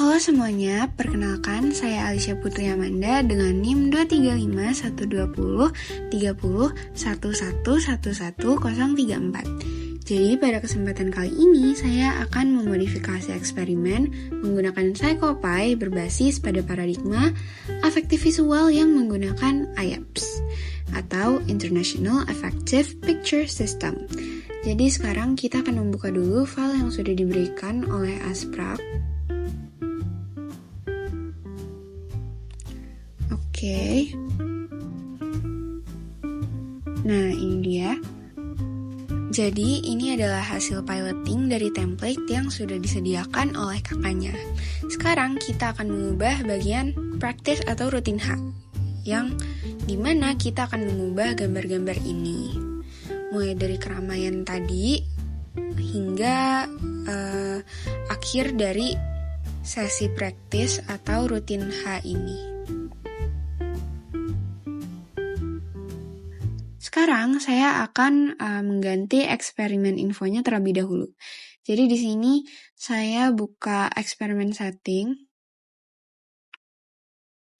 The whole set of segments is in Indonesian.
Halo semuanya, perkenalkan saya Alicia Putri Amanda dengan NIM 235-120-30-11-11-11-034. Jadi pada kesempatan kali ini saya akan memodifikasi eksperimen menggunakan PsychoPy berbasis pada paradigma afektif visual yang menggunakan IAPS atau International Affective Picture System. Jadi sekarang kita akan membuka dulu file yang sudah diberikan oleh Asprag. Oke. Nah, ini dia. Jadi, ini adalah hasil piloting dari template yang sudah disediakan oleh kakaknya. Sekarang kita akan mengubah bagian practice atau rutin H, yang dimana kita akan mengubah gambar-gambar ini. Mulai dari keramaian tadi, hingga akhir dari sesi practice atau rutin H ini. Sekarang saya akan mengganti eksperimen infonya terlebih dahulu. Jadi di sini saya buka eksperimen setting.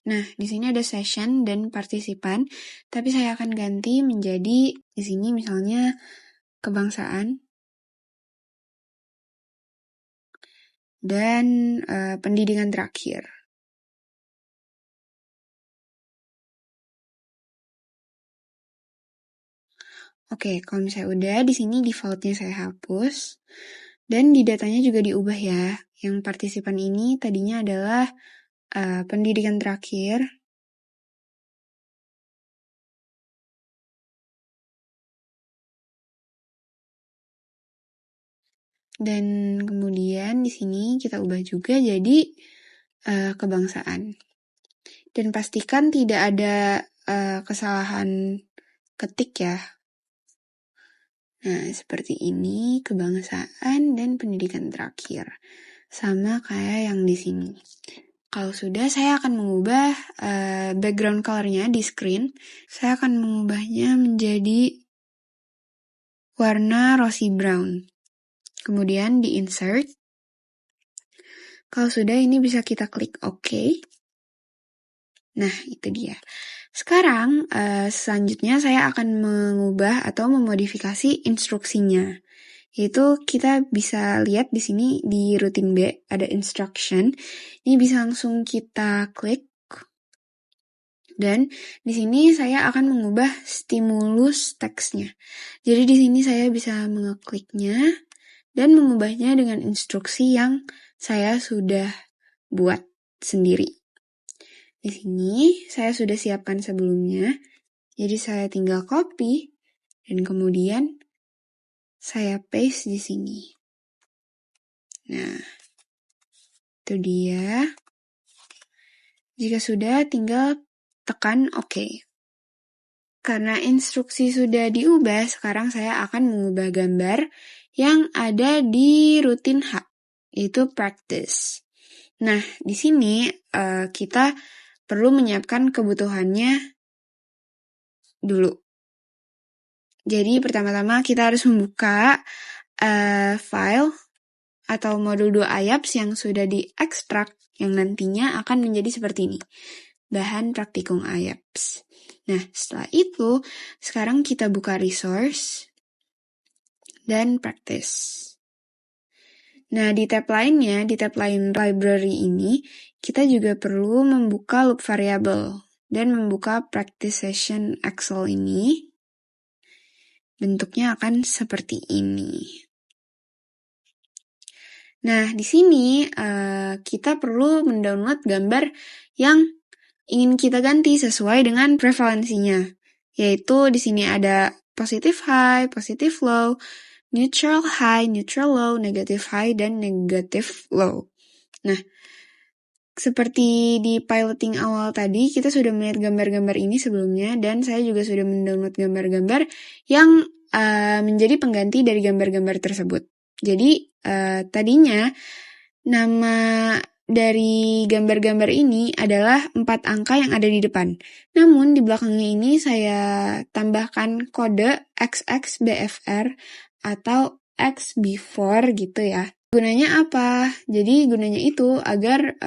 Nah, di sini ada session dan partisipan, tapi saya akan ganti menjadi di sini misalnya kebangsaan dan pendidikan terakhir. Oke, kalau misalnya udah, di sini defaultnya saya hapus. Dan di datanya juga diubah ya. Yang partisipan ini tadinya adalah pendidikan terakhir. Dan kemudian di sini kita ubah juga jadi kebangsaan. Dan pastikan tidak ada kesalahan ketik ya. Nah, seperti ini, kebangsaan dan pendidikan terakhir. Sama kayak yang di sini. Kalau sudah, saya akan mengubah background color-nya di screen. Saya akan mengubahnya menjadi warna rosy brown. Kemudian di insert. Kalau sudah, ini bisa kita klik OK. Nah, itu dia. Sekarang, selanjutnya saya akan mengubah atau memodifikasi instruksinya. Yaitu kita bisa lihat di sini di rutin B ada instruction. Ini bisa langsung kita klik. Dan di sini saya akan mengubah stimulus teksnya. Jadi di sini saya bisa mengekliknya dan mengubahnya dengan instruksi yang saya sudah buat sendiri. Di sini saya sudah siapkan sebelumnya, jadi saya tinggal copy dan kemudian saya paste di sini. Nah, itu dia. Jika sudah, tinggal tekan OK. Karena instruksi sudah diubah, sekarang saya akan mengubah gambar yang ada di rutin H, yaitu practice. Nah, di sini kita perlu menyiapkan kebutuhannya dulu. Jadi pertama-tama kita harus membuka file atau modul 2 IAPS yang sudah diekstrak yang nantinya akan menjadi seperti ini. Bahan praktikum IAPS. Nah, setelah itu sekarang kita buka resource dan practice. Nah, di tab lainnya, di tab lain library ini, kita juga perlu membuka loop variable dan membuka practice session Excel ini. Bentuknya akan seperti ini. Nah, di sini kita perlu mendownload gambar yang ingin kita ganti sesuai dengan prevalensinya. Yaitu di sini ada positive high, positive low, neutral high, neutral low, negative high, dan negative low. Nah, seperti di piloting awal tadi, kita sudah melihat gambar-gambar ini sebelumnya, dan saya juga sudah mendownload gambar-gambar yang menjadi pengganti dari gambar-gambar tersebut. Jadi, tadinya nama dari gambar-gambar ini adalah 4 angka yang ada di depan. Namun, di belakangnya ini saya tambahkan kode XXBFR atau X before gitu ya. Gunanya apa? Jadi gunanya itu agar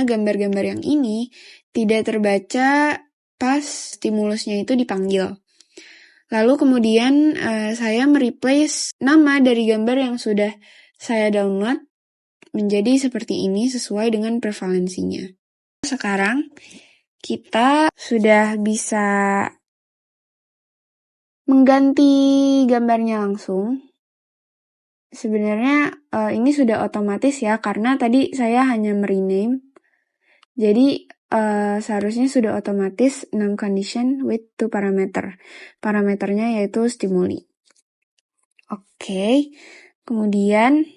gambar-gambar yang ini tidak terbaca pas stimulusnya itu dipanggil. Lalu kemudian saya mereplace nama dari gambar yang sudah saya download menjadi seperti ini sesuai dengan prevalensinya. Sekarang kita sudah bisa mengganti gambarnya langsung. Sebenarnya ini sudah otomatis ya, karena tadi saya hanya merename. Jadi seharusnya sudah otomatis 6 condition with 2 parameter. Parameternya yaitu stimuli. Oke, kemudian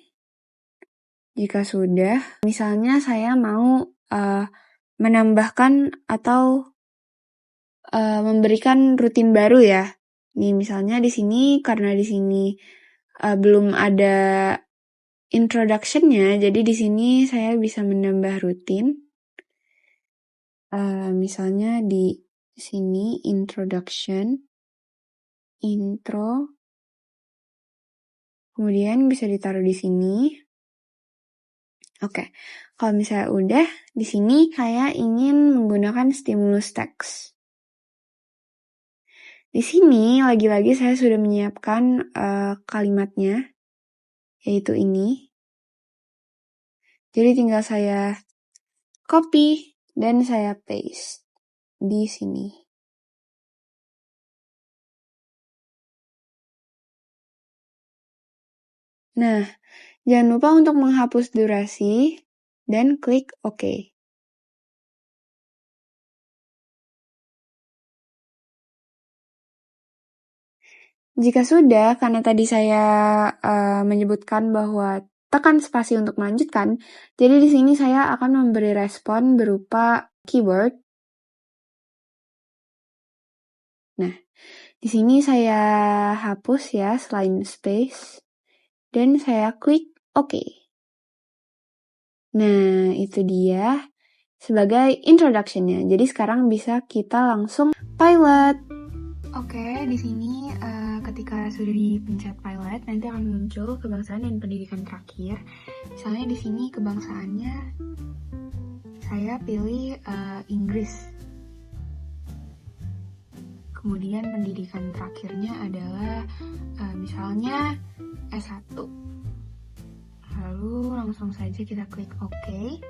jika sudah, misalnya saya mau menambahkan atau memberikan rutin baru ya. Nih misalnya di sini, karena di sini belum ada introduction-nya, jadi di sini saya bisa menambah rutin. Misalnya di sini introduction, intro, kemudian bisa ditaruh di sini. Oke, kalau misalnya udah, di sini saya ingin menggunakan stimulus text. Di sini lagi-lagi saya sudah menyiapkan kalimatnya, yaitu ini. Jadi tinggal saya copy dan saya paste di sini. Nah, jangan lupa untuk menghapus durasi dan klik OK. Jika sudah, karena tadi saya menyebutkan bahwa tekan spasi untuk melanjutkan, jadi di sini saya akan memberi respon berupa keyword. Nah, di sini saya hapus ya selain space dan saya klik OK. Nah, itu dia sebagai introduction-nya. Jadi sekarang bisa kita langsung pilot. Oke, di sini ketika sudah dipencet pilot, nanti akan muncul kebangsaan dan pendidikan terakhir. Misalnya di sini kebangsaannya saya pilih Inggris. Kemudian pendidikan terakhirnya adalah misalnya S1. Lalu langsung saja kita klik OK.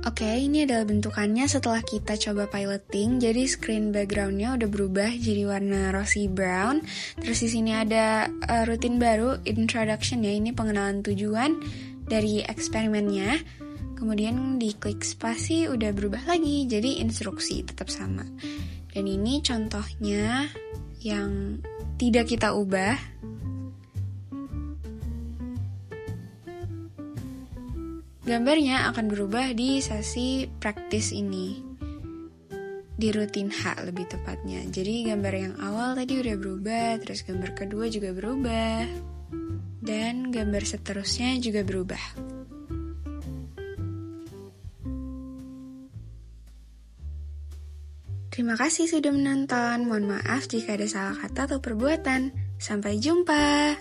Oke, ini adalah bentukannya setelah kita coba piloting. Jadi screen background-nya udah berubah jadi warna rosy brown. Terus di sini ada rutin baru, introduction ya. Ini pengenalan tujuan dari eksperimennya. Kemudian diklik spasi udah berubah lagi, jadi instruksi tetap sama. Dan ini contohnya yang tidak kita ubah. Gambarnya akan berubah di sesi praktis ini. Di rutin H lebih tepatnya. Jadi gambar yang awal tadi udah berubah, terus gambar kedua juga berubah. Dan gambar seterusnya juga berubah. Terima kasih sudah menonton. Mohon maaf jika ada salah kata atau perbuatan. Sampai jumpa.